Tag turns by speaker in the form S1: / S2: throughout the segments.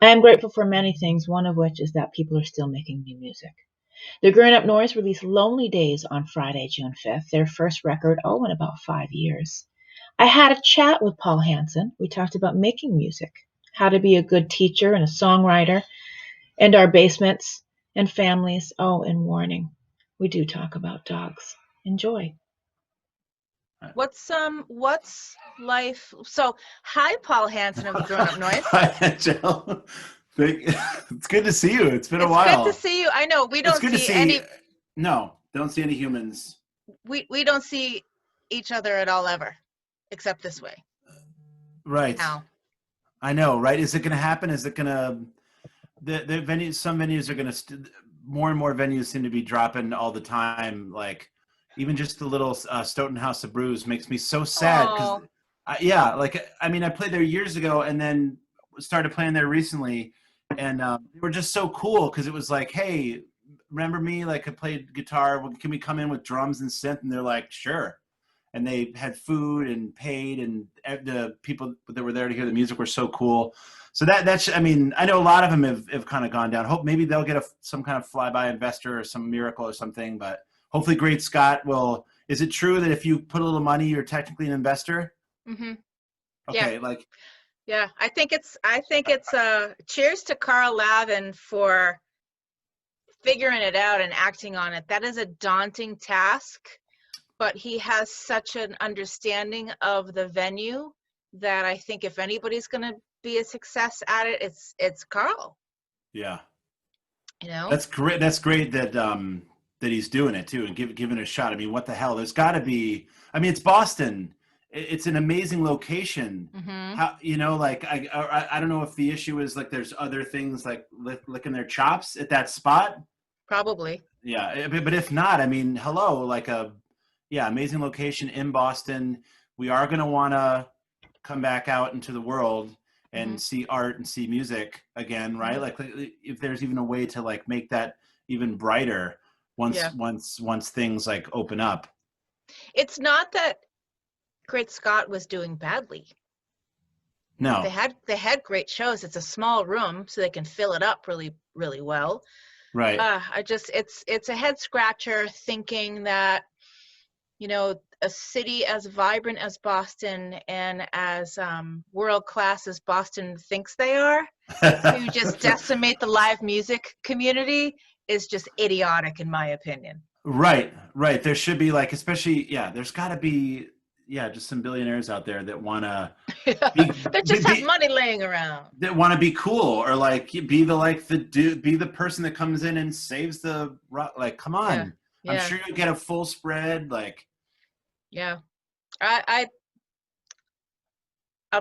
S1: I am grateful for many things, one of which is that people are still making new music. The Grownup Noise released Lonely Days on Friday, June 5th, their first record, in about 5 years. I had a chat with Paul Hansen. We talked about making music, how to be a good teacher and a songwriter, and our basements and families. Oh, and warning, we do talk about dogs. Enjoy.
S2: What's life? So, hi, Paul Hansen of the Grownup Noise.
S3: Hi, Anngelle. It's good to see you. It's been a
S2: It's good to
S3: while.
S2: see you. I know we
S3: It's
S2: don't
S3: good to
S2: see
S3: see.
S2: any.
S3: No, don't see any humans.
S2: We don't see each other at all ever, except this way.
S3: Right.
S2: Now,
S3: I know. Right. Is it going to happen? Is it going to? The venues. Some venues are going to. More and more venues seem to be dropping all the time. Like even just the little Stoughton House of Brews makes me so sad because.
S2: oh,
S3: Yeah, like I mean, I played there years ago, and then started playing there recently, and they were just so cool because it was like, hey, remember me? Like I played guitar. Well, can we come in with drums and synth? And they're like, sure. And they had food and paid, and the people that were there to hear the music were so cool. So that's, I mean, I know a lot of them have kind of gone down. Hope maybe they'll get some kind of flyby investor or some miracle or something. But hopefully, Great Scott will. Is it true that if you put a little money, you're technically an investor?
S2: mm-hmm.
S3: Okay,
S2: Yeah,
S3: like
S2: yeah. I think it's. Cheers to Carl Lavin for figuring it out and acting on it. That is a daunting task, but he has such an understanding of the venue that I think if anybody's going to be a success at it, it's Carl.
S3: yeah,
S2: You know,
S3: that's great. That's great that that he's doing it too and giving it a shot. I mean, what the hell? There's got to be. I mean, it's Boston. It's an amazing location.
S2: mm-hmm.
S3: How like I don't know if the issue is like there's other things like licking their chops at that spot.
S2: Probably.
S3: Yeah, but if not, I mean, hello, like amazing location in Boston. We are gonna want to come back out into the world and
S2: mm-hmm.
S3: see art and see music again, right?
S2: Mm-hmm.
S3: Like if there's even a way to like make that even brighter once
S2: Yeah.
S3: once things like open up.
S2: It's not that Great Scott was doing badly.
S3: No.
S2: They had great shows. It's a small room, so they can fill it up really, really well.
S3: Right.
S2: It's a head scratcher thinking that, you know, a city as vibrant as Boston and as world class as Boston thinks they are, to just decimate the live music community is just idiotic, in my opinion.
S3: Right. There should be like, especially, there's got to be, just some billionaires out there that want to
S2: They just have money laying around.
S3: That want to be cool or like be the person that comes in and saves the like. Come on,
S2: yeah.
S3: I'm sure you'll get a full spread. Like,
S2: yeah, I'm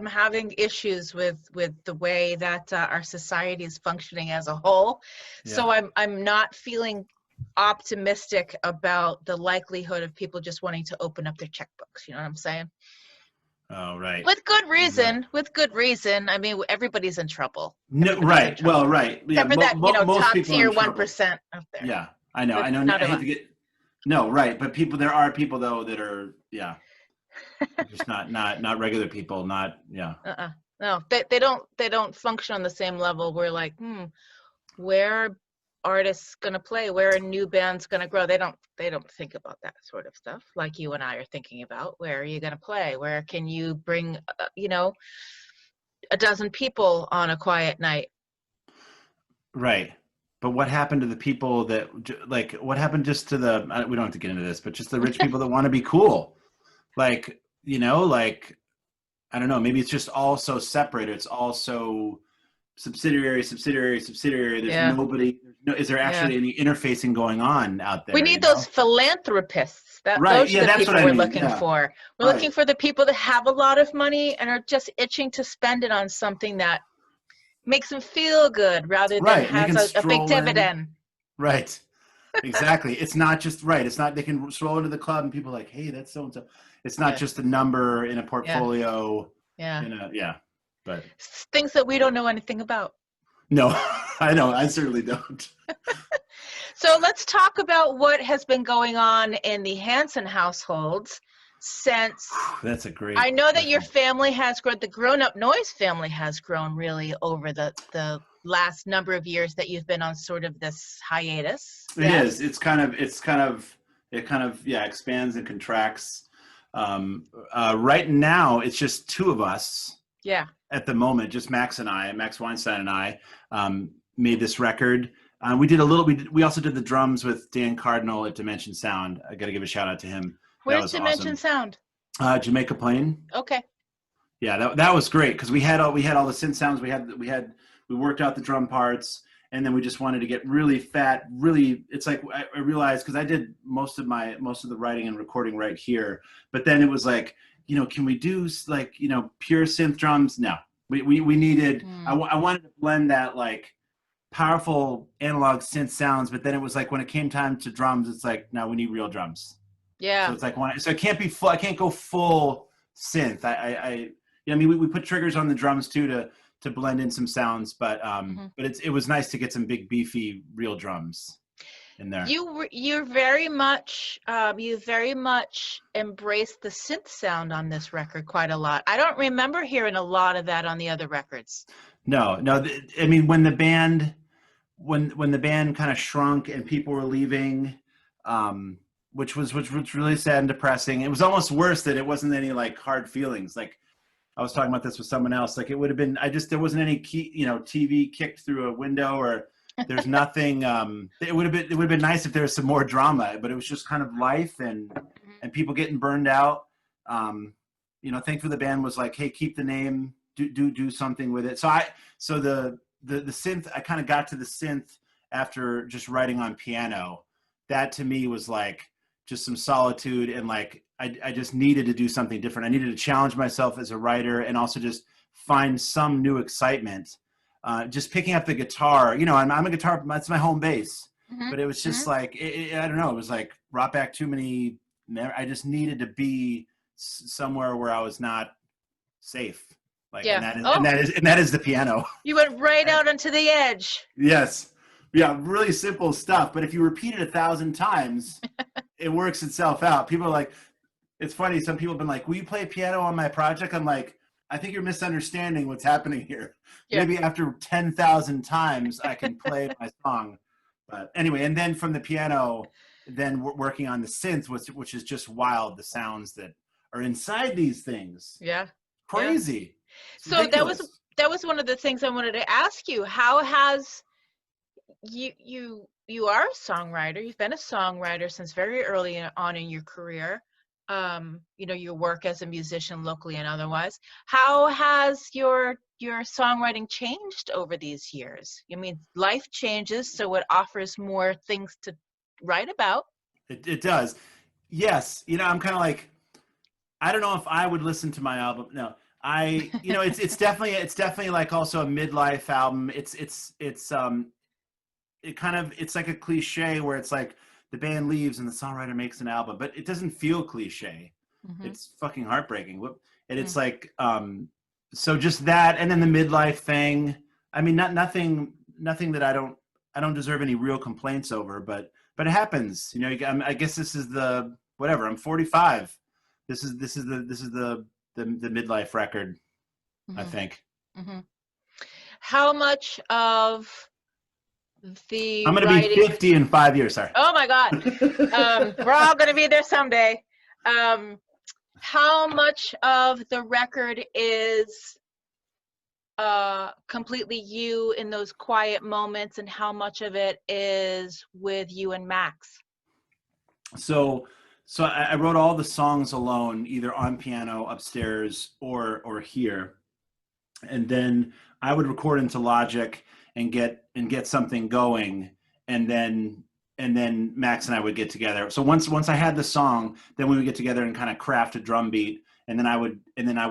S2: having issues with the way that our society is functioning as a whole. Yeah. So I'm not feeling optimistic about the likelihood of people just wanting to open up their checkbooks. You know what I'm saying?
S3: Oh, right.
S2: With good reason. Yeah. With good reason. I mean, everybody's in trouble.
S3: No, right. Well, right.
S2: Except for that, top tier 1% out there.
S3: Yeah, I know. I hate to get. No, right. But there are people though that are, just not regular people. Not,
S2: No, they don't function on the same level. We're like, where are artists gonna play? Where are new bands gonna grow? They don't think about that sort of stuff like you and I are thinking about. Where are you gonna play? Where can you bring a dozen people on a quiet night?
S3: Right. But what happened to the people that like? What happened just to the? We don't have to get into this, but just the rich people that want to be cool, like like I don't know. Maybe it's just all so separate. It's all so subsidiary. There's nobody. Is there actually any interfacing going on out there?
S2: We need those philanthropists. Those are the people we're looking for. We're looking for the people that have a lot of money and are just itching to spend it on something that makes them feel good rather than has a big dividend.
S3: Right. Exactly. It's not just It's not they can stroll into the club and people are like, hey, that's so and so. It's not just a number in a portfolio. But
S2: things that we don't know anything about.
S3: No, I know. I certainly don't.
S2: So let's talk about what has been going on in the Hansen households. since
S3: That's a great
S2: I know that
S3: question.
S2: your family has grown, the Grownup Noise family has grown really over the last number of years that you've been on sort of this hiatus.
S3: It is. It kind of expands and contracts. Right now, it's just two of us.
S2: Yeah.
S3: At the moment, just Max Weinstein and I made this record. We did a little. We also did the drums with Dan Cardinal at Dimension Sound. I got to give a shout out to him.
S2: Where's Dimension Sound?
S3: Jamaica Plain.
S2: Okay.
S3: Yeah, that was great because we had all the synth sounds. We worked out the drum parts, and then we just wanted to get really fat. Really, it's like I realized because I did most of the writing and recording right here, but then it was like, can we do like pure synth drums? No, we needed. I wanted to blend that like powerful analog synth sounds, but then it was like when it came time to drums, it's like no, we need real drums.
S2: Yeah.
S3: So it's like so it can't be full. I can't go full synth. We put triggers on the drums too to blend in some sounds, but it was nice to get some big beefy real drums in there.
S2: You very much embraced the synth sound on this record quite a lot. I don't remember hearing a lot of that on the other records.
S3: No. I mean, when the band kind of shrunk and people were leaving, which was really sad and depressing. It was almost worse that it wasn't any like hard feelings. Like I was talking about this with someone else. Like it would have been, there wasn't any TV kicked through a window or there's nothing. It would have been nice if there was some more drama, but it was just kind of life and people getting burned out. Thankfully the band was like, hey, keep the name, do something with it. So the synth, I kind of got to the synth after just writing on piano. That to me was like just some solitude and like I just needed to do something different. I needed to challenge myself as a writer and also just find some new excitement. Just picking up the guitar, I'm a guitar, that's my home base, but it was just like, I don't know. It was like brought back too many. I just needed to be somewhere where I was not safe. Like,
S2: yeah.
S3: and that is the piano.
S2: You went right out onto the edge.
S3: Yes. Yeah. Really simple stuff. But if you repeat it 1,000 times, it works itself out. People are like, it's funny. Some people have been like, will you play piano on my project? I'm like, I think you're misunderstanding what's happening here. Yeah. Maybe after 10,000 times I can play my song. But anyway, and then from the piano, then we're working on the synth, which is just wild. The sounds that are inside these things.
S2: Yeah.
S3: Crazy.
S2: Yeah. So that was one of the things I wanted to ask you. How has you are a songwriter. You've been a songwriter since very early on in your career. Your work as a musician locally and otherwise. How has your songwriting changed over these years? I mean, life changes, so it offers more things to write about.
S3: It does. Yes. I'm kind of like, I don't know if I would listen to my album. No, it's definitely like also a midlife album. It's like a cliche where it's like, the band leaves and the songwriter makes an album, but it doesn't feel cliche. It's fucking heartbreaking. And it's like, so just that. And then the midlife thing, I mean, nothing that I don't deserve any real complaints over, but it happens, I guess this is the, whatever, I'm 45. This is the midlife record, I think.
S2: How much of the
S3: I'm going to be 50 in 5 years. Sorry.
S2: Oh my God. We're all going to be there someday. How much of the record is completely you in those quiet moments, and how much of it is with you and Max?
S3: So I wrote all the songs alone, either on piano upstairs or here, and then I would record into Logic and get something going, and then Max and I would get together. So once I had the song, then we would get together and kind of craft a drum beat, and then I would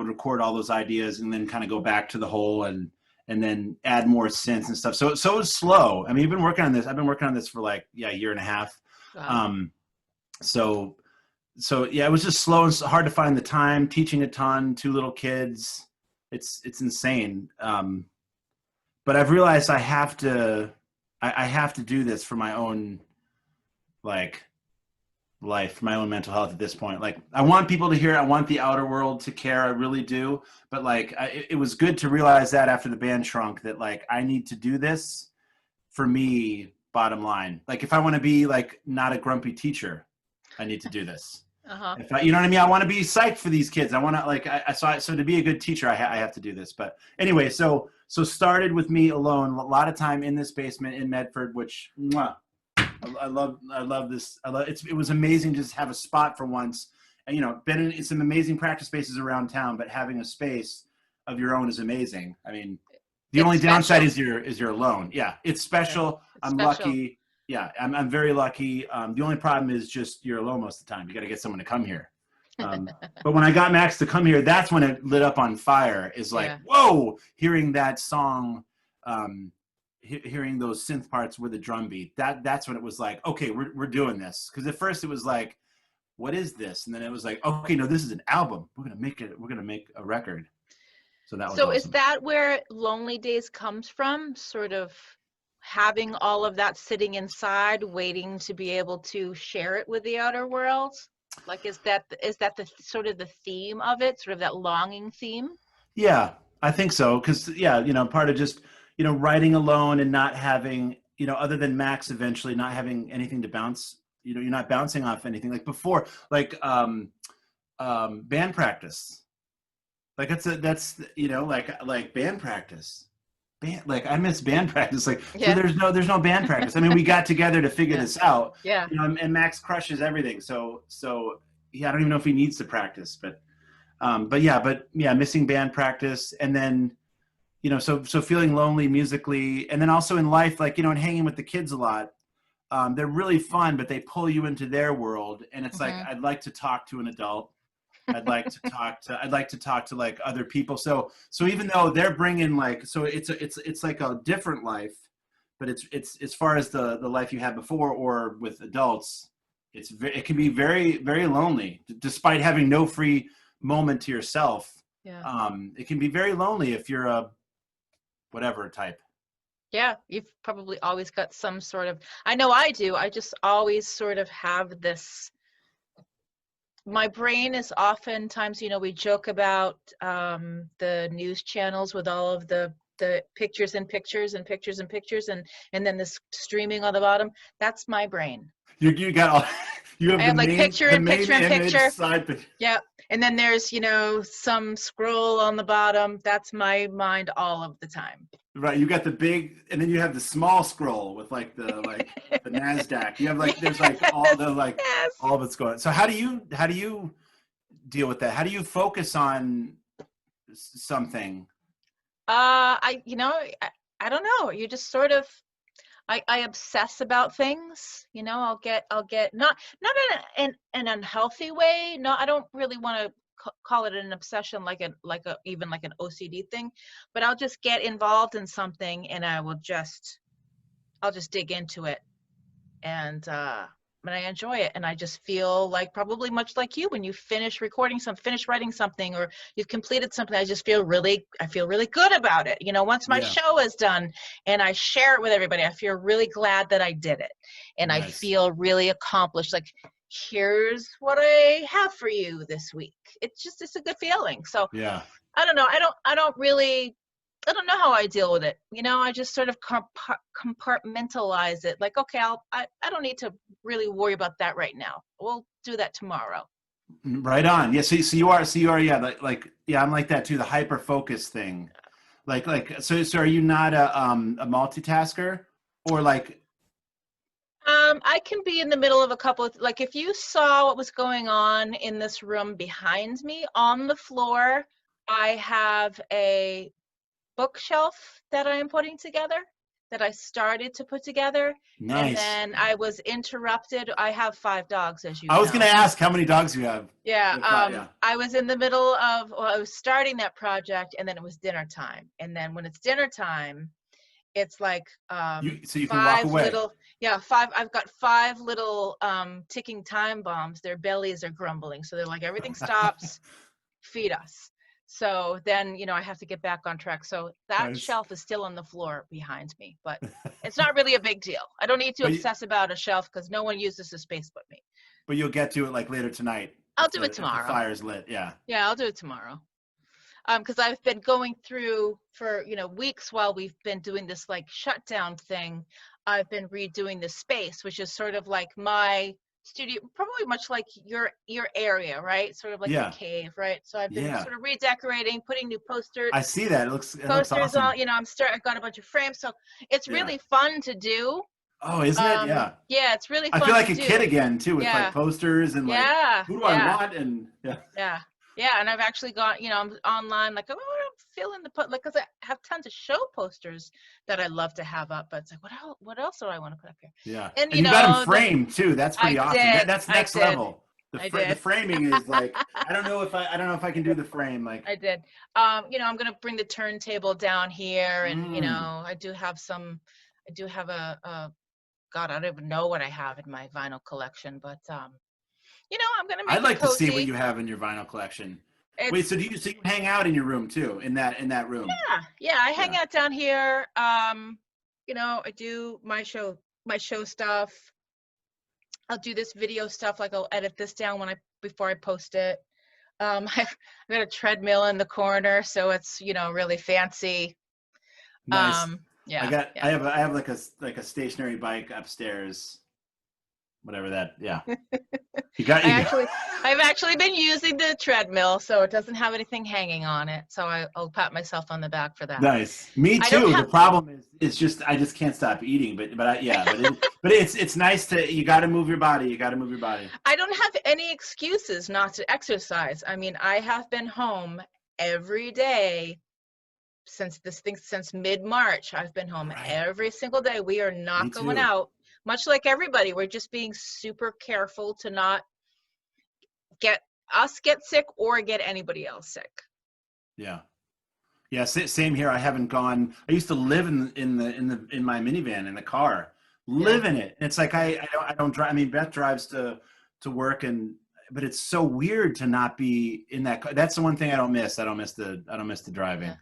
S3: record all those ideas, and then kind of go back to the whole and then add more synths and stuff. So it was slow. I mean, I've been working on this for like a year and a half. Wow. So yeah, it was just slow and hard to find the time. Teaching a ton, 2 little kids, it's insane. But I've realized I have to do this for my own, like, life, for my own mental health at this point. Like, I want people to hear it. I want the outer world to care. I really do. But like, it was good to realize that after the band shrunk, that like, I need to do this for me, bottom line. Like, if I want to be like not a grumpy teacher, I need to do this. If I, you know what I mean? I want to be psyched for these kids. I want to like, so to be a good teacher, I have to do this. But anyway, so started with me alone, a lot of time in this basement in Medford, which mwah, I love this. It was amazing to just have a spot for once. And, you know, been in some amazing practice spaces around town, but having a space of your own is amazing. I mean, the only downside is you're alone. Yeah, it's special. I'm lucky. Yeah, I'm very lucky. The only problem is just you're alone most of the time. You got to get someone to come here. But when I got Max to come here, that's when it lit up on fire. Is like, whoa, hearing that song, hearing those synth parts with the drum beat. That's when it was like, okay, we're doing this. Because at first it was like, what is this? And then it was like, okay, no, this is an album. We're gonna make it. We're gonna make a record. So that was. So awesome.
S2: Is that where Lonely Days comes from? Sort of having all of that sitting inside, waiting to be able to share it with the outer world? Like, is that the sort of the theme of it, sort of that longing theme?
S3: Yeah, I think so. Because yeah, you know, part of just, you know, writing alone and not having, you know, other than Max eventually not having anything to bounce, you know, you're not bouncing off anything like before, like band practice. Like that's you know, like band practice. Like I miss band practice. Like, so there's no band practice. I mean, we got together to figure this out.
S2: Yeah.
S3: You know, and Max crushes everything. So yeah, I don't even know if he needs to practice, but yeah, missing band practice, and then, you know, so feeling lonely musically, and then also in life, like, you know, and hanging with the kids a lot. They're really fun, but they pull you into their world, and it's like, I'd like to talk to an adult. I'd like to talk to like other people. So even though they're bringing like, so it's like a different life, but it's as far as the life you had before or with adults, it can be very, very lonely despite having no free moment to yourself.
S2: Yeah.
S3: It can be very lonely if you're a whatever type.
S2: Yeah, you've probably always got some sort of, I know I do. I just always sort of have this. My brain is oftentimes, you know, we joke about the news channels with all of the pictures and pictures and pictures and pictures and then this streaming on the bottom. That's my brain.
S3: You got all, you have,
S2: I have like picture and picture and picture.
S3: Side.
S2: Yeah. And then there's, you know, some scroll on the bottom. That's my mind all of the time.
S3: Right, you got the big, and then you have the small scroll with like the the NASDAQ. You have like there's like all the like all of it's going. So how do you deal with that? How do you focus on something?
S2: I don't know. You just sort of, I obsess about things. You know, I'll get not in an unhealthy way. No, I don't really want to call it an obsession, like even like an OCD thing, but I'll just get involved in something and I'll just dig into it, and I enjoy it, and I just feel like, probably much like you, when you finish writing something, or you've completed something, I feel really good about it. You know, once my show is done and I share it with everybody, I feel really glad that I did it, and nice. I feel really accomplished. Like, here's what I have for you this week. It's a good feeling. So yeah, I don't know. I don't know how I deal with it. You know, I just sort of compartmentalize it. Like, okay, I don't need to really worry about that right now. We'll do that tomorrow.
S3: Right on. Yeah. So you are. Yeah. Like yeah. I'm like that too. The hyper focus thing. So are you not a multitasker, or like?
S2: I can be in the middle of a couple of, like, if you saw what was going on in this room behind me, on the floor, I have a bookshelf that I am putting together, that I started to put together. Nice. And then I was interrupted. I have 5 dogs, as you know.
S3: I was going to ask how many dogs you have.
S2: Yeah. I was in the middle of, I was starting that project, and then it was dinner time. And then when it's dinner time, it's like
S3: so you can walk away.
S2: I've got 5 little ticking time bombs. Their bellies are grumbling, so they're like, everything stops, feed us. So then, you know, I have to get back on track. So that shelf is still on the floor behind me, but it's not really a big deal. I don't need to obsess about a shelf because no one uses the space but me.
S3: but you'll get to it like later tonight.
S2: I'll do it
S3: If the
S2: tomorrow.
S3: fire's lit. Yeah.
S2: Yeah, I'll do it tomorrow. Because I've been going through for, weeks while we've been doing this like shutdown thing. I've been redoing the space, which is sort of like my studio, probably much like your area, right? Sort of like
S3: Yeah.
S2: the cave, right? So I've been
S3: Yeah.
S2: sort of redecorating, putting new posters.
S3: I see that. It looks
S2: Posters
S3: awesome.
S2: all, I've got a bunch of frames, so it's really fun to do.
S3: Oh, isn't it? Yeah.
S2: Yeah, it's really fun.
S3: I feel like
S2: to
S3: a
S2: do.
S3: kid again too, with like posters and like, who do I want? And
S2: yeah, and I've actually got, I'm online, like, oh, I'm feeling like, because I have tons of show posters that I love to have up, but it's like, what else do I want to put up here?
S3: Yeah,
S2: and
S3: you got them framed too. That's pretty awesome. That's next level. The framing is like, I don't know if I can do the frame. Like
S2: I did. I'm gonna bring the turntable down here, and I do have a God, I don't even know what I have in my vinyl collection, but I'm gonna make.
S3: I'd like
S2: to
S3: see what you have in your vinyl collection. Wait, so you hang out in your room too, in that room?
S2: Yeah, I hang out down here. I do my show stuff. I'll do this video stuff, like I'll edit this down before I post it. I've got a treadmill in the corner, so it's really fancy.
S3: Nice.
S2: Yeah.
S3: I have like a stationary bike upstairs. Whatever that. Yeah.
S2: I've actually been using the treadmill, so it doesn't have anything hanging on it. So I'll pat myself on the back for that.
S3: Nice. Me too. The problem is just I just can't stop eating. But it's nice to, you got to move your body.
S2: I don't have any excuses not to exercise. I mean, I have been home every day since mid-March. I've been home every single day. We are not going out. Much like everybody, we're just being super careful to not get sick or get anybody else sick.
S3: Yeah. Same here. I haven't gone. I used to live in my minivan in the car, live in it. It's like I don't drive. I mean, Beth drives to work, but it's so weird to not be in that car. That's the one thing I don't miss. I don't miss the driving.
S2: Yeah.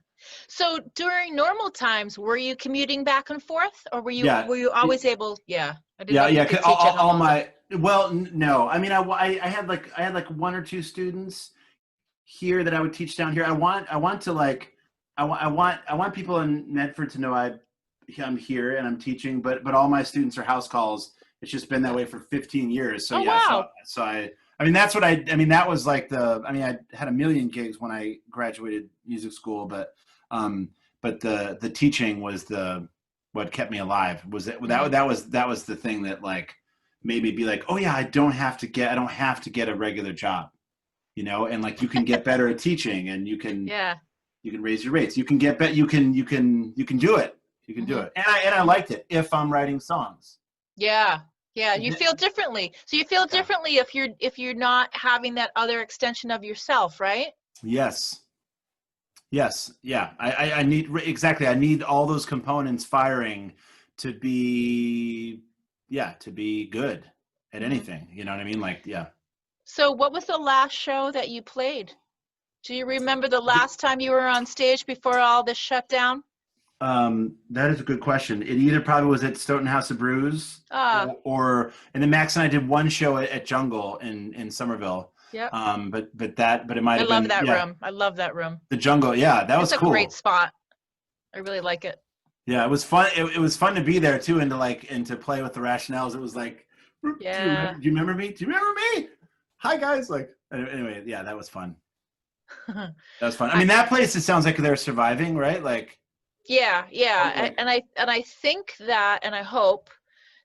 S2: So during normal times, were you commuting back and forth, or were you always able? Yeah.
S3: No. I mean, I had like one or two students here that I would teach down here. I want people in Medford to know I'm here and I'm teaching, but all my students are house calls. It's just been that way for 15 years. So
S2: wow.
S3: So I mean, that's what that was like I had a million gigs when I graduated music school, but the teaching was what kept me alive. That was the thing that like made me be like, oh yeah, I don't have to get a regular job, and like you can get better at teaching, and you can raise your rates. You can get you can do it. You can do it. And I liked it if I'm writing songs.
S2: Yeah. You feel differently. So you feel differently if you're not having that other extension of yourself, right?
S3: Yes. Yeah. I need all those components firing to be good at anything. You know what I mean? Like, yeah.
S2: So what was the last show that you played? Do you remember the last time you were on stage before all this shut down?
S3: That is a good question. It either probably was at Stoughton House of Brews and then Max and I did one show at Jungle in Somerville.
S2: Yeah.
S3: But it might have been.
S2: I love that room.
S3: The Jungle. Yeah. That was cool.
S2: It's a great spot. I really like it.
S3: Yeah. It was fun. It was fun to be there too. And to play with the Rationales. It was like,
S2: yeah.
S3: Do you remember me? Hi guys. Like, anyway. Yeah. That was fun. That was fun. I mean, that place, it sounds like they're surviving, right? Like.
S2: Yeah. And I think that, and I hope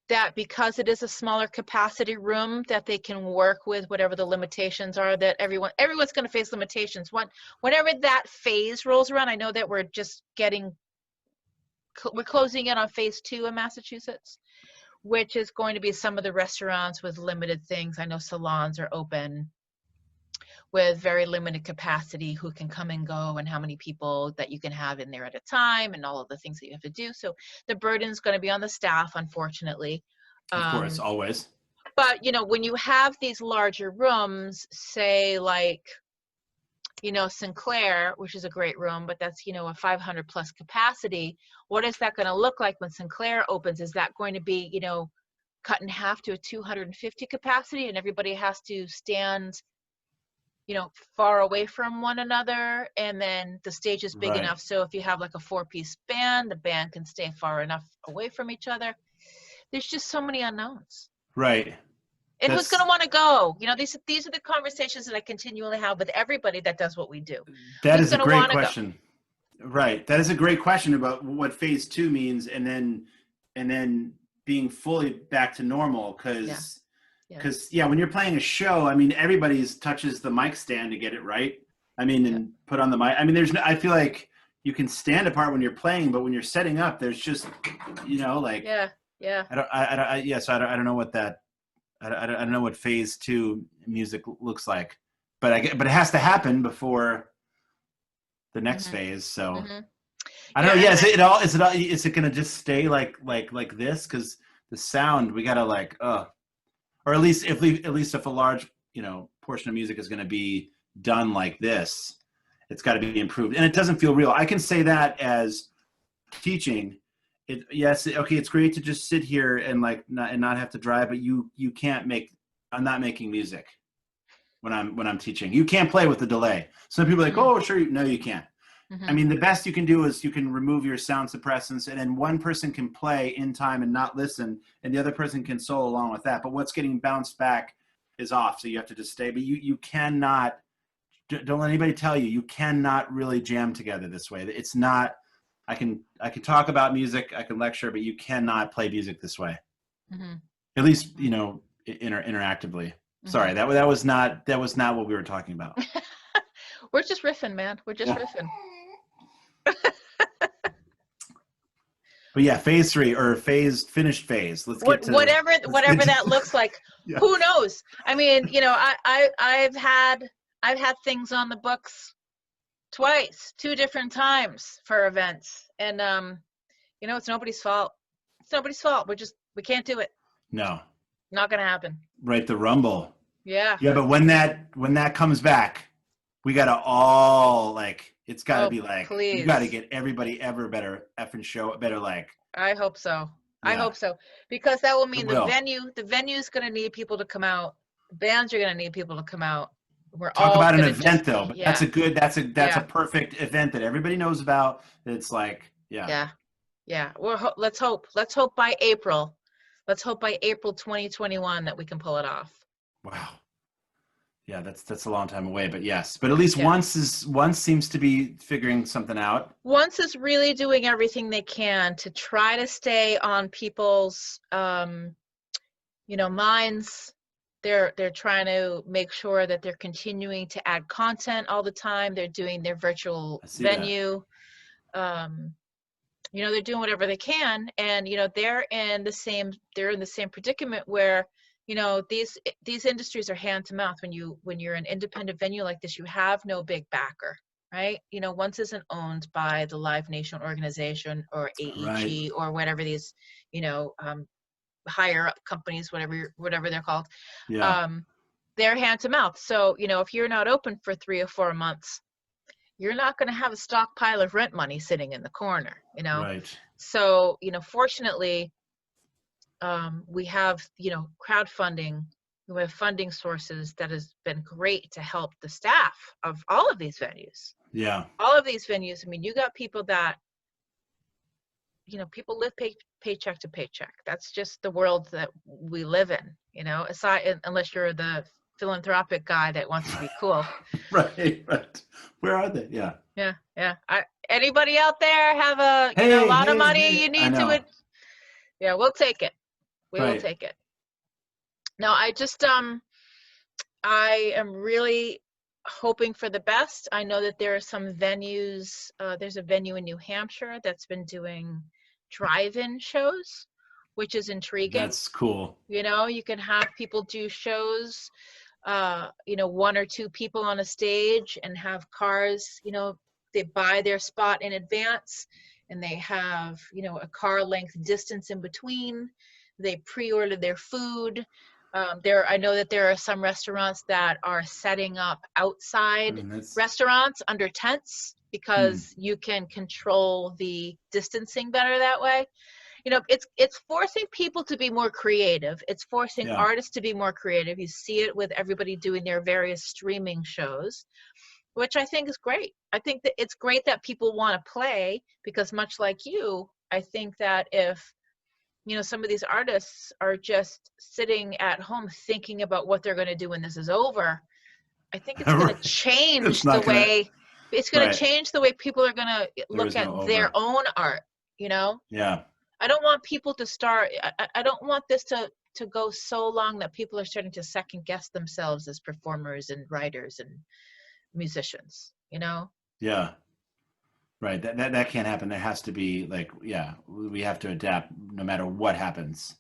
S2: that because it is a smaller capacity room, that they can work with whatever the limitations are, that everyone's going to face limitations. Whenever that phase rolls around, I know that we're closing in on phase 2 in Massachusetts, which is going to be some of the restaurants with limited things. I know salons are open with very limited capacity, who can come and go, and how many people that you can have in there at a time, and all of the things that you have to do. So the burden's going to be on the staff, unfortunately.
S3: Of course, always.
S2: But, when you have these larger rooms, say like, Sinclair, which is a great room, but that's, a 500 plus capacity. What is that going to look like when Sinclair opens? Is that going to be, cut in half to a 250 capacity, and everybody has to stand, you know, far away from one another, and then the stage is big
S3: Right.
S2: enough so if you have like a 4-piece band, the band can stay far enough away from each other. There's just so many unknowns.
S3: Right.
S2: And who's going to want to go? You know, these are the conversations that I continually have with everybody that does what we do.
S3: That
S2: Who's
S3: is a
S2: gonna
S3: great
S2: wanna go?
S3: question. Right. That is a great question about what phase 2 means, and then being fully back to normal. Because when you're playing a show, I mean, everybody's touches the mic stand to get it right. I mean, and put on the mic. I mean, I feel like you can stand apart when you're playing, but when you're setting up, there's just, you know, like,
S2: yeah.
S3: So I don't know what that, I don't know what phase 2 music looks like, but it has to happen before the next phase. So I don't know. Yeah, is it gonna just stay like this? Because the sound, we gotta like, or at least if a large, you know, portion of music is gonna be done like this, it's got to be improved, and it doesn't feel real. I can say that as teaching. It's great to just sit here and like not have to drive, but you can't make. I'm not making music when I'm teaching. You can't play with the delay. Some people are like, oh, sure. No, you can't. I mean, the best you can do is you can remove your sound suppressants, and then one person can play in time and not listen, and the other person can solo along with that. But what's getting bounced back is off, so you have to just stay. But you cannot, don't let anybody tell you, you cannot really jam together this way. It's not, I can talk about music, I can lecture, but you cannot play music this way. At least, you know, interactively. Sorry, that was not what we were talking about.
S2: We're just riffing, man. We're just riffing.
S3: But yeah, phase 3 or finished phase. Let's get to
S2: whatever that looks like. Yeah. Who knows? I mean, you know, I've had things on the books twice, 2 different times for events, and you know, it's nobody's fault. It's nobody's fault. We can't do it.
S3: No.
S2: Not gonna happen.
S3: Right, the rumble.
S2: Yeah.
S3: Yeah, but when that comes back, we gotta all like, it's gotta be like, please. You gotta get everybody ever better effing show, better like.
S2: I hope so. Yeah. I hope so, because that will mean the venue's gonna need people to come out. The bands are gonna need people to come out. We're
S3: talk
S2: all
S3: about an event though, but that's a perfect event that everybody knows about. It's like, yeah.
S2: Let's hope by April. Let's hope by April 2021 that we can pull it off.
S3: Wow. Yeah, that's a long time away, but yes. But at least Once seems to be figuring something out.
S2: Once is really doing everything they can to try to stay on people's you know, minds. They're trying to make sure that they're continuing to add content all the time. They're doing their virtual venue. You know, they're doing whatever they can, and you know, they're in the same predicament where, you know, these industries are hand to mouth. When you're an independent venue like this, you have no big backer, right? You know, Once isn't owned by the Live Nation organization or AEG or whatever these, you know, higher up companies, whatever they're called.
S3: Yeah.
S2: They're hand to mouth. So, you know, if you're not open for 3 or 4 months, you're not going to have a stockpile of rent money sitting in the corner, you know?
S3: Right.
S2: So, you know, fortunately, we have, you know, crowdfunding, we have funding sources that has been great to help the staff of all of these venues.
S3: Yeah.
S2: All of these venues. I mean, you got people that, you know, people live paycheck to paycheck. That's just the world that we live in, you know, unless you're the philanthropic guy that wants to be cool.
S3: Right. Where are they? Yeah.
S2: Anybody out there have a lot of money you need to it? Yeah, we'll take it. We will take it. No, I just I am really hoping for the best. I know that there are some venues. There's a venue in New Hampshire that's been doing drive-in shows, which is intriguing.
S3: That's cool.
S2: You know, you can have people do shows, you know, 1 or 2 people on a stage, and have cars, you know, they buy their spot in advance, and they have, you know, a car length distance in between. They pre-order their food. I know that there are some restaurants that are setting up outside restaurants under tents, because you can control the distancing better that way. it's forcing people to be more creative. It's forcing
S3: Yeah.
S2: artists to be more creative. You see it with everybody doing their various streaming shows, which I think is great. I think that it's great that people want to play, because much like you, I think that if some of these artists are just sitting at home thinking about what they're going to do when this is over, I think it's going to change
S3: It's not
S2: the
S3: gonna,
S2: way
S3: right.
S2: change the way people are going to
S3: There
S2: look
S3: is no
S2: at their
S3: over.
S2: own art.
S3: Yeah.
S2: I don't want people to start. I don't want this to go so long that people are starting to second guess themselves as performers and writers and musicians.
S3: Yeah. Right. That can't happen. There has to be like, yeah, we have to adapt no matter what happens.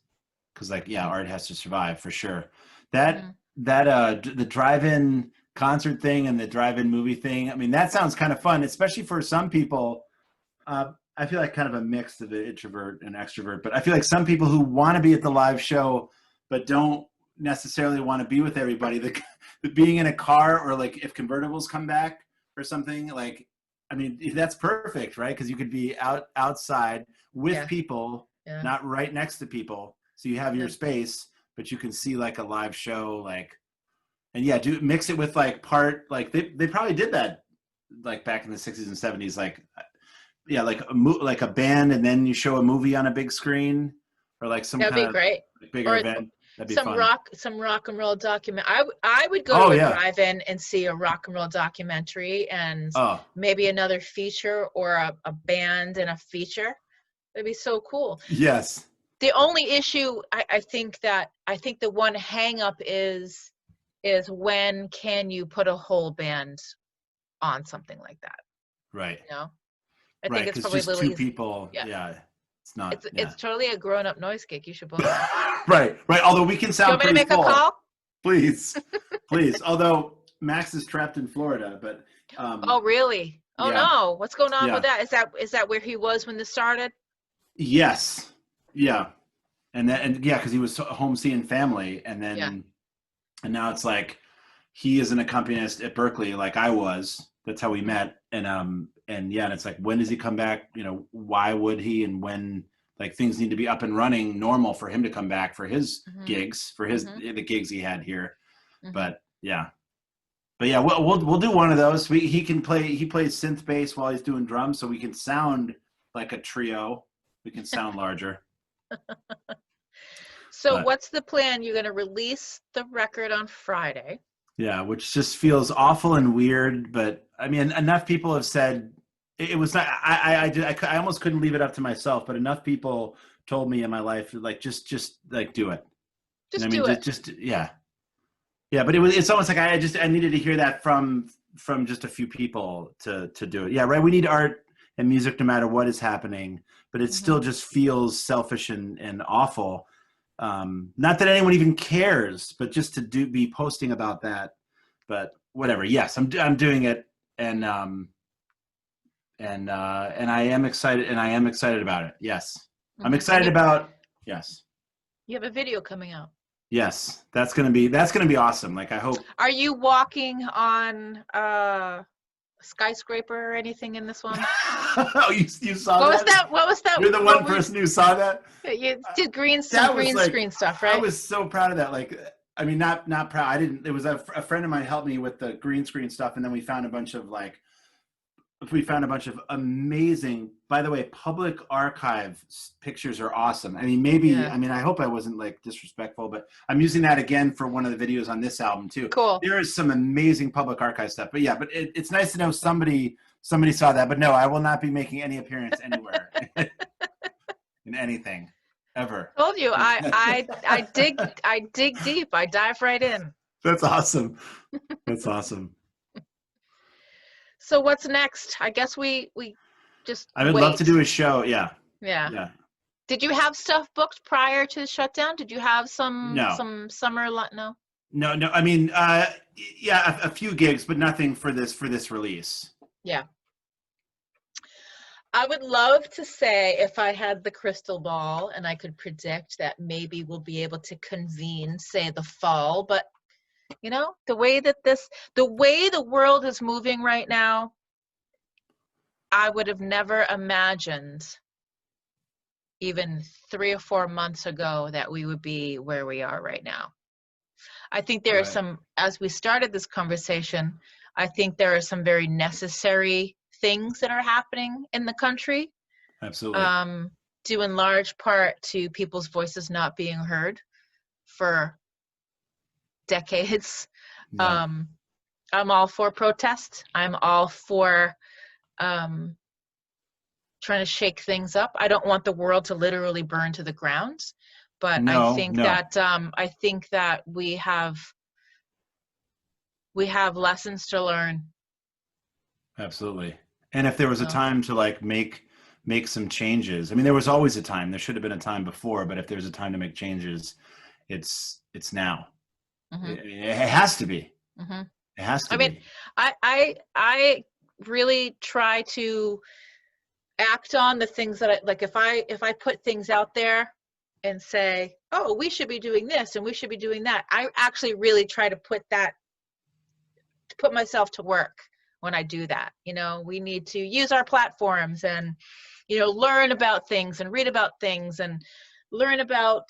S3: Cause like, yeah, art has to survive for sure. That,
S2: Mhm.
S3: the drive-in concert thing and the drive-in movie thing. I mean, that sounds kind of fun, especially for some people. I feel like kind of a mix of the introvert and extrovert, but I feel like some people who want to be at the live show, but don't necessarily want to be with everybody, the being in a car, or like if convertibles come back or something, like, I mean, that's perfect, right? Because you could be outside with
S2: Yeah.
S3: people,
S2: Yeah.
S3: not right next to people. So you have your
S2: Yeah.
S3: space, but you can see like a live show, like, and yeah, do mix it with like like they probably did that like back in the 60s and 70s, like, yeah, like like a band, and then you show a movie on a big screen, or like some
S2: That'd
S3: kind
S2: be
S3: of
S2: great.
S3: bigger
S2: Or
S3: event. That'd be
S2: some
S3: fun.
S2: rock and roll document. I would go
S3: Oh
S2: to a
S3: yeah.
S2: drive-in and see a rock and roll documentary, and
S3: Oh
S2: maybe another feature, or a band and a feature. That'd be so cool.
S3: yes.
S2: The only issue, I think the one hang up is when can you put a whole band on something like that?
S3: Right.
S2: I think
S3: Right.
S2: it's
S3: Because
S2: probably a
S3: just
S2: little
S3: two
S2: easy.
S3: people.
S2: Yeah.
S3: Yeah. It's not.
S2: It's
S3: Yeah.
S2: totally a grown-up noise gig. You should both go.
S3: Right. Right. Although we can
S2: Do you
S3: sound
S2: want me to
S3: pretty
S2: make a
S3: full.
S2: call?
S3: Please. Please. Although Max is trapped in Florida, but
S2: Oh, really? Oh
S3: yeah.
S2: no. What's going on with
S3: Yeah.
S2: that? Is that where he was when this started?
S3: Yes. Yeah. And yeah, because he was home seeing family, and
S2: Yeah.
S3: then and now it's like he is an accompanist at Berkeley, like I was. That's how we met. And yeah, and it's like, when does he come back? Why would he? And when, like, things need to be up and running normal for him to come back for his gigs, for his the gigs he had here. But yeah, we'll do one of those. He plays synth bass while he's doing drums, so we can sound like a trio. We can sound larger.
S2: So what's the plan? You're going to release the record on Friday.
S3: Yeah, which just feels awful and weird. But I mean, enough people have said it was not. I almost couldn't leave it up to myself. But enough people told me in my life, like, just like, do it.
S2: Just
S3: do
S2: it.
S3: Just yeah, yeah. But it's almost like I needed to hear that from just a few people to do it. Yeah, right. We need art and music no matter what is happening. But it still just feels selfish and awful. Not that anyone even cares, but just to be posting about that. But whatever. Yes, I'm doing it, and I am excited, about it. Yes, I'm excited about. Yes.
S2: You have a video coming out.
S3: Yes, that's gonna be awesome. Like, I hope.
S2: Are you walking on skyscraper or anything in this one?
S3: Oh, you saw that?
S2: What was that?
S3: You're the one person who saw that?
S2: You did green screen stuff, right?
S3: I was so proud of that. Like, I mean, not proud. I didn't. It was a friend of mine helped me with the green screen stuff, and then we found a bunch of amazing. By the way, public archive pictures are awesome. I mean, maybe. Yeah. I mean, I hope I wasn't like disrespectful, but I'm using that again for one of the videos on this album too.
S2: Cool.
S3: There is some amazing public archive stuff, but yeah, it's nice to know somebody saw that. But no, I will not be making any appearance anywhere in anything ever.
S2: Told you, I dig deep. I dive right in.
S3: That's awesome. That's awesome.
S2: So what's next? I guess we just
S3: I would love to do a show. Yeah.
S2: Yeah. Did you have stuff booked prior to the shutdown? Did you have some summer? No.
S3: No. I mean, yeah, a few gigs, but nothing for this release.
S2: Yeah. I would love to say, if I had the crystal ball and I could predict that maybe we'll be able to convene, say, the fall, but the way the world is moving right now, I would have never imagined even 3 or 4 months ago that we would be where we are right now. I think there are some, as we started this conversation, I think there are some very necessary things that are happening in the country.
S3: Absolutely.
S2: Due in large part to people's voices not being heard for decades.
S3: Yeah.
S2: I'm all for protest. I'm all for trying to shake things up. I don't want the world to literally burn to the ground, but I think that we have lessons to learn.
S3: Absolutely. And if there was a time to like make some changes, I mean, there was always a time. There should have been a time before, but if there's a time to make changes, it's now. It has to be. It has to be.
S2: I mean, I really try to act on the things that I like. If I put things out there and say, oh, we should be doing this and we should be doing that, I actually really try to put myself to work when I do that. You know, we need to use our platforms and, you know, learn about things and read about things and learn about,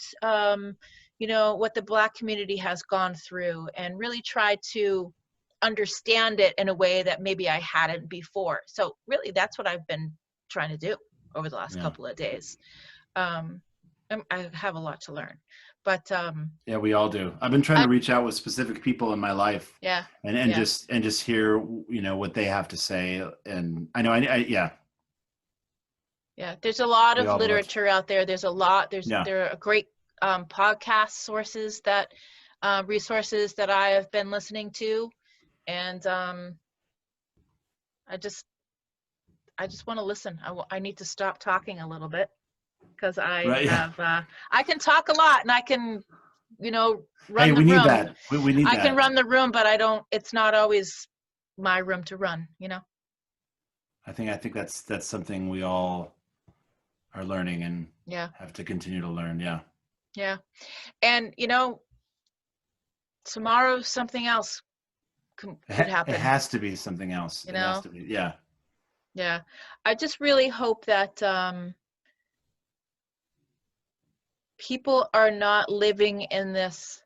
S2: you know, what the Black community has gone through and really try to understand it in a way that maybe I hadn't before. So really that's what I've been trying to do over the last couple of days. I have a lot to learn, but
S3: yeah, we all do. I've been trying to reach out with specific people in my life, and just hear, you know, what they have to say. And I know,
S2: there's a lot of literature out there. There are great podcast sources resources that I have been listening to, and I just want to listen. I need to stop talking a little bit because I can talk a lot and I can, you know, run the room.
S3: Need that. We need that.
S2: I can run the room, but it's not always my room to run, you know?
S3: I think that's something we all are learning and have to continue to learn. Yeah.
S2: Yeah. And, you know, tomorrow something else could happen.
S3: It has to be something else.
S2: You know?
S3: It has to be. Yeah.
S2: Yeah. I just really hope that people are not living in this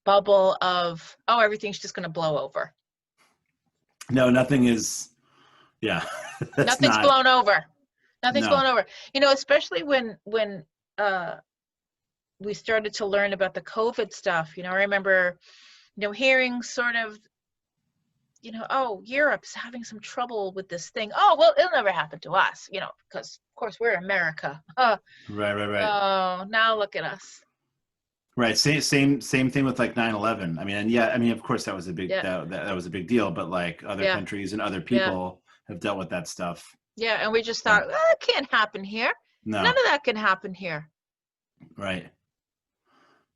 S2: bubble of, oh, everything's just going to blow over.
S3: No, nothing is. Yeah.
S2: Nothing's blown over. Nothing's blown over. You know, especially when we started to learn about the COVID stuff. You know, I remember, you know, hearing sort of, you know, oh, Europe's having some trouble with this thing. Oh, well, it'll never happen to us, you know, because of course we're America.
S3: Right.
S2: Oh, now look at us.
S3: Right. Same thing with like 9/11. I mean, of course that was a big that was a big deal, but like other countries and other people have dealt with that stuff.
S2: Yeah, and we just thought, it can't happen here.
S3: No.
S2: None of that can happen here.
S3: Right.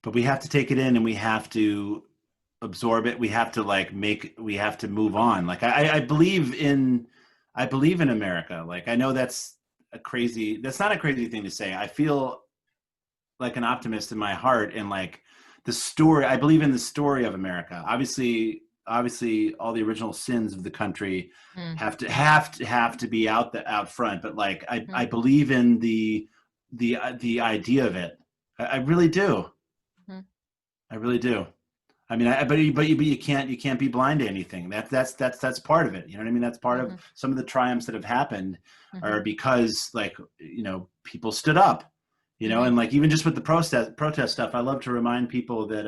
S3: But we have to take it in and we have to absorb it. We have to move on. Like I believe in America. Like I know that's not a crazy thing to say. I feel like an optimist in my heart, and like the story, I believe in the story of America. Obviously all the original sins of the country have to be out front, but like I believe in the idea of it. I really do. I really do. I mean, but you can't be blind to anything. That's part of it. You know what I mean? That's part of some of the triumphs that have happened are because, like, you know, people stood up, you know, and like even just with the protest stuff, I love to remind people that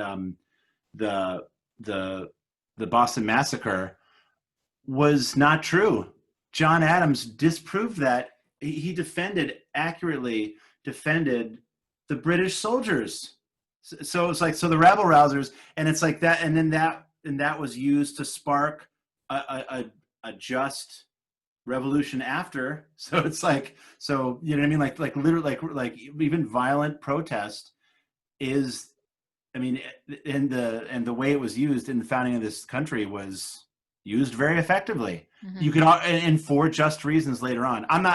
S3: the Boston Massacre was not true. John Adams disproved that. He accurately defended the British soldiers. So it's like, so the rabble rousers, and it's like that, and then that was used to spark a just revolution after. So it's like, so you know what I mean? Like literally, like even violent protest is, I mean, and the way it was used in the founding of this country was used very effectively. You could, and for just reasons later on. I'm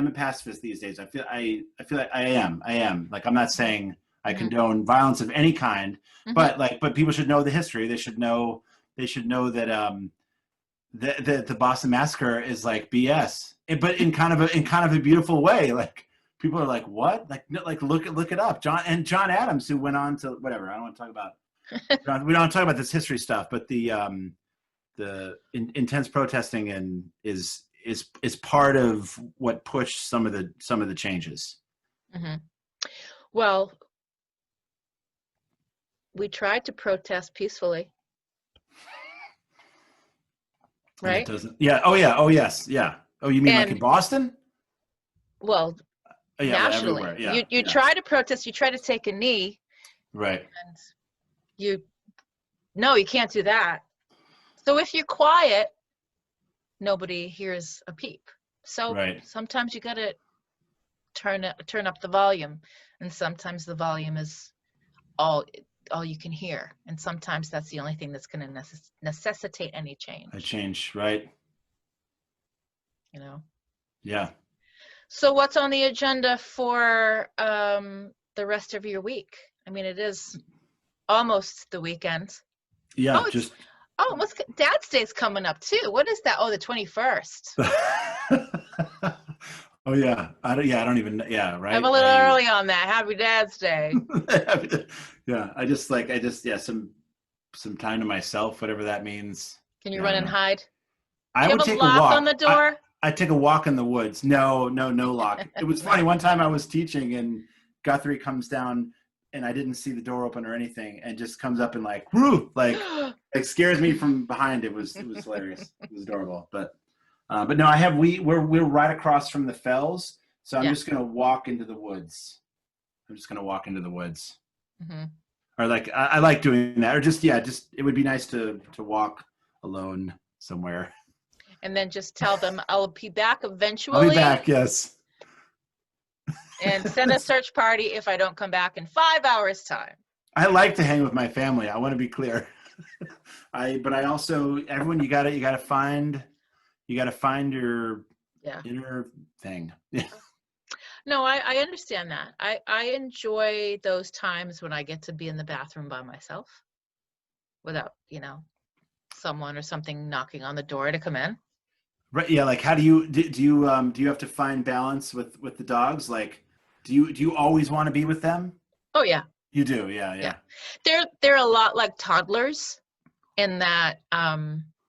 S3: a pacifist these days. I feel like I am. Like, I'm not saying I condone violence of any kind, but people should know the history. They should know that the Boston Massacre is like BS. but in kind of a beautiful way. Like people are like, what? Like, no, like look it up. John Adams, who went on to whatever. I don't want to talk about. We don't talk about this history stuff, but the intense protesting and is part of what pushed some of the changes.
S2: Mm-hmm. Well, we tried to protest peacefully, right?
S3: Yeah. Oh yeah. Oh yes. Yeah. Oh, you mean like in
S2: And
S3: Boston?
S2: well,
S3: Oh, yeah,
S2: nationally,
S3: everywhere. Yeah.
S2: you try to protest, you try to take a knee,
S3: Right.
S2: and no, you can't do that. So if you're quiet, nobody hears a peep. So
S3: Right.
S2: sometimes you gotta turn up the volume, and sometimes the volume is all you can hear, and sometimes that's the only thing that's going to necessitate any change.
S3: A change, right?
S2: You know.
S3: Yeah.
S2: So what's on the agenda for the rest of your week? I mean, it is almost the weekend.
S3: Yeah.
S2: What's Dad's Day's coming up too? What is that? Oh, the 21st.
S3: Oh yeah. I don't even. Yeah. Right.
S2: I'm a little early on that. Happy Dad's Day.
S3: Yeah. I just some time to myself, whatever that means.
S2: Can you run and hide?
S3: I
S2: Do you
S3: would
S2: have
S3: take
S2: a lock
S3: a walk
S2: on the door?
S3: I take a walk in the woods. No lock. It was funny. One time I was teaching and Guthrie comes down and I didn't see the door open or anything and just comes up and like, whoo, like scares me from behind. It was hilarious. It was adorable. But no, we're right across from the fells. So I'm just going to walk into the woods.
S2: Mm-hmm.
S3: Or like, I like doing that. Or just it would be nice to walk alone somewhere.
S2: And then just tell them I'll be back eventually.
S3: I'll be back, yes.
S2: And send a search party if I don't come back in 5 hours' time.
S3: I like to hang with my family. I want to be clear. But I also, everyone, you gotta find your inner thing. Yeah.
S2: No, I understand that. I enjoy those times when I get to be in the bathroom by myself without, someone or something knocking on the door to come in.
S3: Right. Yeah. Like, how do you have to find balance with the dogs? Like, do you always want to be with them?
S2: Oh yeah.
S3: You do. Yeah.
S2: They're a lot like toddlers in that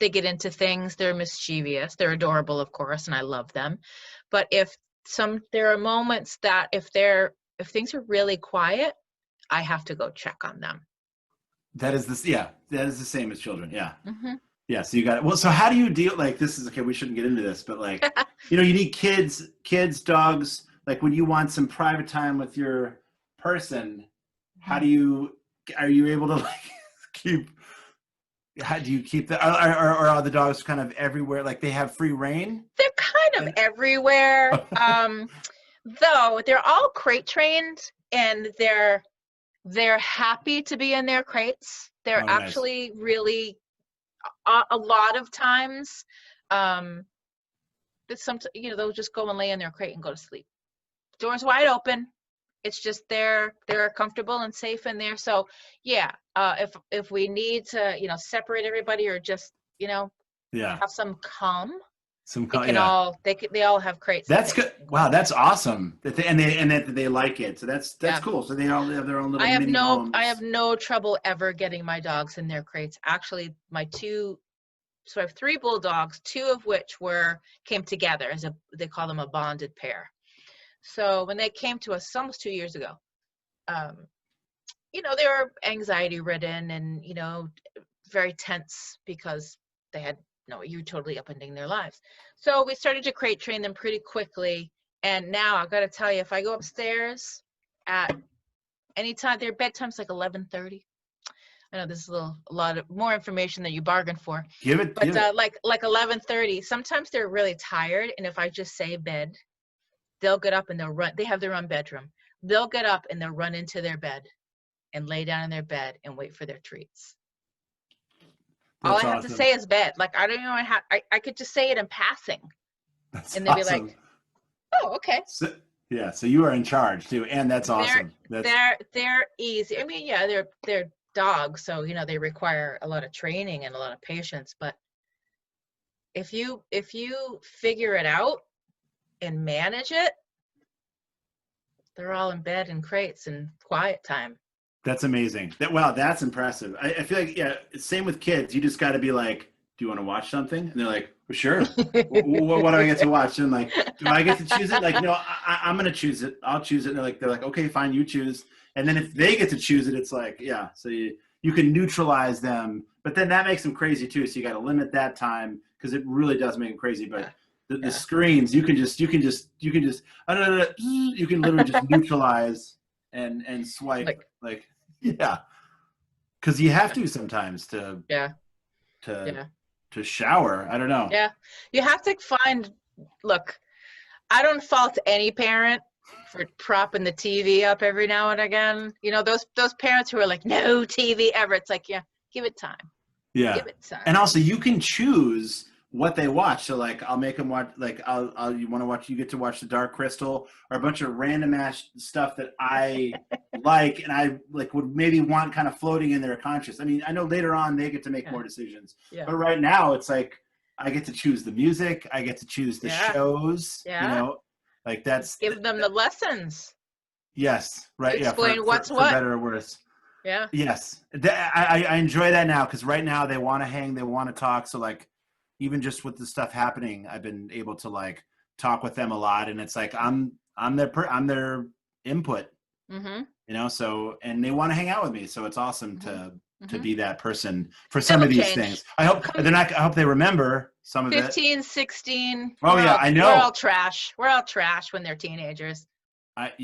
S2: they get into things. They're mischievous. They're adorable, of course, and I love them. But there are moments that if things are really quiet, I have to go check on them.
S3: That is the same as children. Yeah.
S2: Mm-hmm.
S3: Yeah, so you got it. Well, so how do you deal, like, this is, okay, we shouldn't get into this, but like, you need kids, dogs, like when you want some private time with your person, are you able to like how do you keep that? Or are the dogs kind of everywhere? Like they have free reign?
S2: They're kind of everywhere. Though they're all crate trained and they're happy to be in their crates. They're actually really, a lot of times, they'll just go and lay in their crate and go to sleep. Doors wide open. It's just they're comfortable and safe in there. So yeah, if we need to, separate everybody or just, have some calm. They all have crates.
S3: That's good. Wow, that's awesome. That they like it. So that's cool. So they all have their own little mini homes.
S2: I have no trouble ever getting my dogs in their crates. Actually, so I have 3 bulldogs, 2 of which came together they call them a bonded pair. So when they came to us almost 2 years ago, they were anxiety ridden and, very tense because they had you're totally upending their lives. So we started to crate train them pretty quickly. And now I've got to tell you, if I go upstairs at any time, their bedtime's like 11:30. I know this is a lot of more information than you bargained for. Like 11:30. Sometimes they're really tired, and if I just say bed, they'll get up and they'll run. They have their own bedroom. They'll get up and they'll run into their bed and lay down in their bed and wait for their treats. All I have to say is bed. Like I don't even know I could just say it in passing, and they'd be like, "Oh, okay."
S3: So you are in charge too, and that's awesome.
S2: They're easy. I mean, yeah, they're dogs, so they require a lot of training and a lot of patience. But if you figure it out, and manage it, they're all in bed in crates and quiet time.
S3: That's amazing. Wow, that's impressive. I feel like, yeah, same with kids. You just got to be like, do you want to watch something? And they're like, well, sure. What do I get to watch? And like, do I get to choose it? Like, no, I'm going to choose it. I'll choose it. And they're like, okay, fine, you choose. And then if they get to choose it, it's like, yeah. So you can neutralize them, but then that makes them crazy too. So you got to limit that time because it really does make them crazy. But the screens, you can literally just neutralize and swipe like yeah, because you have to sometimes to shower. I don't know.
S2: Yeah, you have to find. Look, I don't fault any parent for propping the TV up every now and again. You know, those parents who are like, no TV ever. It's like, yeah, give it time.
S3: Yeah.
S2: Give it time.
S3: And also you can choose what they watch. So like, I'll make them watch, like you want to watch, you get to watch The Dark Crystal or a bunch of random ass stuff that I like, and I like would maybe want kind of floating in their conscious. I mean, I know later on they get to make more decisions, but right now it's like, I get to choose the music. I get to choose the shows, you know, like that's.
S2: Give them the lessons.
S3: Yes. Right.
S2: You explain what's what.
S3: For better or worse.
S2: Yeah.
S3: Yes. I enjoy that now because right now they want to hang, they want to talk. So like, even just with the stuff happening, I've been able to like talk with them a lot, and it's like I'm their input, you know. So and they want to hang out with me, so it's awesome to be that person for some of these things. I hope I hope they remember some of
S2: 15,
S3: it.
S2: 16.
S3: Oh yeah, I know.
S2: We're all trash. We're all trash when they're teenagers.
S3: I've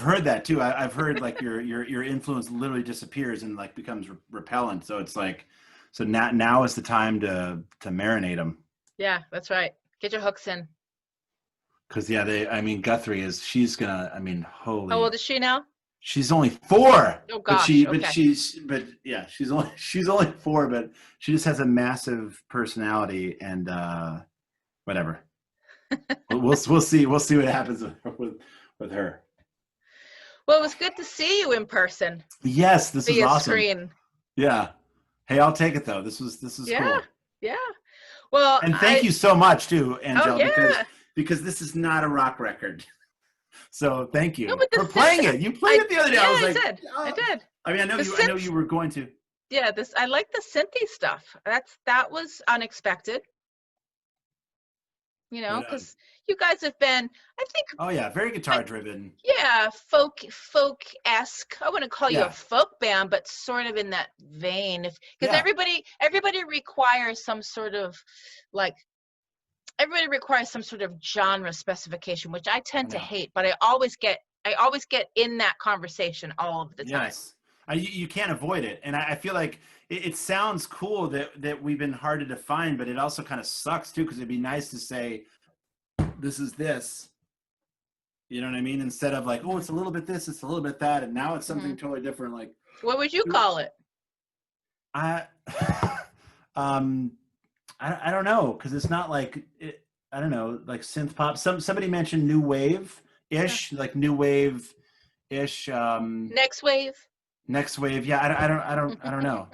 S3: heard that too. I've heard like your influence literally disappears and like becomes repellent. So it's like. So now is the time to marinate them.
S2: Yeah, that's right. Get your hooks in.
S3: Because Guthrie she's gonna. I mean, holy.
S2: How old is she now?
S3: She's only 4.
S2: Oh gosh.
S3: She's only 4, but she just has a massive personality and whatever. we'll see what happens with her.
S2: Well, it was good to see you in person.
S3: Yes, this is awesome.
S2: Screen.
S3: Yeah. Hey, I'll take it though. This is cool.
S2: Yeah. Well,
S3: and thank you so much too, Anngelle,
S2: yeah.
S3: because this is not a rock record. So thank you for playing it. You played it the other day.
S2: Yeah,
S3: I was like,
S2: I did.
S3: I mean, I know you were going to.
S2: Yeah, I like the synthy stuff. That was unexpected. You know, because you guys have been, I think.
S3: Oh yeah, very guitar driven.
S2: Yeah, folk-esque. I wouldn't call you a folk band, but sort of in that vein. Because everybody requires some sort of genre specification, which I tend to hate. But I always get in that conversation all of the time.
S3: Yes, you can't avoid it, and I feel like it sounds cool that we've been hard to define, but it also kind of sucks too, because it'd be nice to say this is this, you know what I mean, instead of like, oh, it's a little bit this, it's a little bit that, and now it's something totally different. Like,
S2: what would you call it?
S3: I don't know, because it's not like I don't know, like synth pop. Somebody mentioned new wave ish, like new wave ish.
S2: Next wave.
S3: Yeah, I don't know.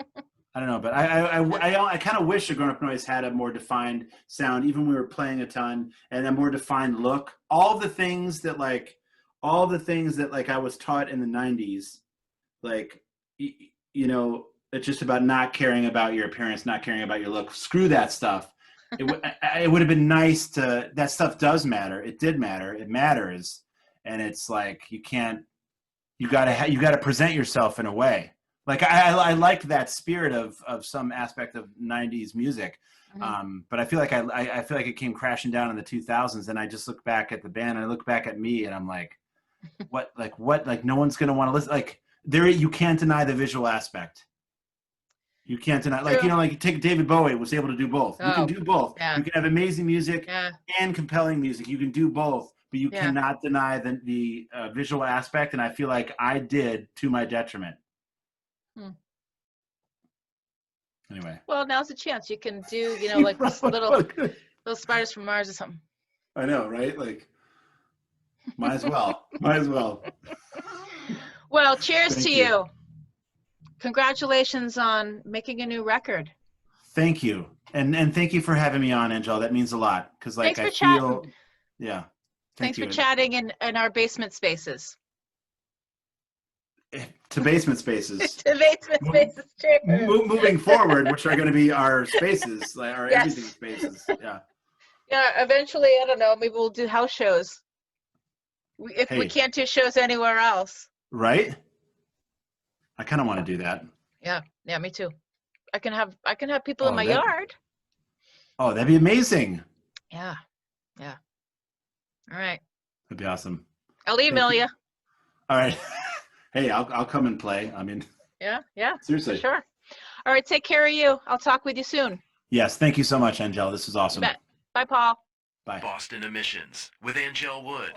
S3: I don't know, but I kind of wish the Grownup Noise had a more defined sound, even when we were playing a ton, and a more defined look. All the things that I was taught in the 90s, like, you know, it's just about not caring about your appearance, not caring about your look. Screw that stuff. It would have been nice to. That stuff does matter. It did matter. It matters, and it's like you got to present yourself in a way. Like I liked that spirit of some aspect of 90s music, but I feel like I feel like it came crashing down in the 2000s, and I just look back at the band, and I look back at me, and I'm like, what? Like no one's gonna want to listen. Like you can't deny the visual aspect. You can't deny, like, you know, like take David Bowie was able to do both. You can do both.
S2: Yeah.
S3: You can have amazing music and compelling music. You can do both, but you cannot deny the visual aspect. And I feel like I did to my detriment. Anyway.
S2: Well, now's the chance. You can do, you know, like this little Spiders from Mars or something.
S3: I know, right? Like, might as well. Might as well.
S2: Well, cheers to you. Congratulations on making a new record.
S3: Thank you. And thank you for having me on, Anngelle. That means a lot. Because like
S2: Thanks for chatting.
S3: Yeah.
S2: Thanks
S3: Thank
S2: for
S3: you.
S2: chatting in our basement spaces.
S3: To basement spaces.
S2: To basement spaces too.
S3: Moving forward, which are going to be our spaces, like our
S2: Yes.
S3: everything spaces. Yeah.
S2: Yeah, eventually, I don't know, maybe we'll do house shows. If we
S3: Hey.
S2: can't do shows anywhere else.
S3: Right? I kind of want to do that.
S2: Yeah, me too. I can have people in
S3: Oh,
S2: my yard.
S3: Oh, that'd be amazing.
S2: Yeah. All right.
S3: That'd be awesome.
S2: I'll email you.
S3: All right. Hey, I'll come and play. I mean,
S2: Yeah,
S3: seriously.
S2: for sure. All right, take care of you. I'll talk with you soon.
S3: Yes, thank you so much, Anngelle. This is awesome.
S2: You bet. Bye, Paul.
S3: Bye.
S4: Boston Emissions with Anngelle Wood.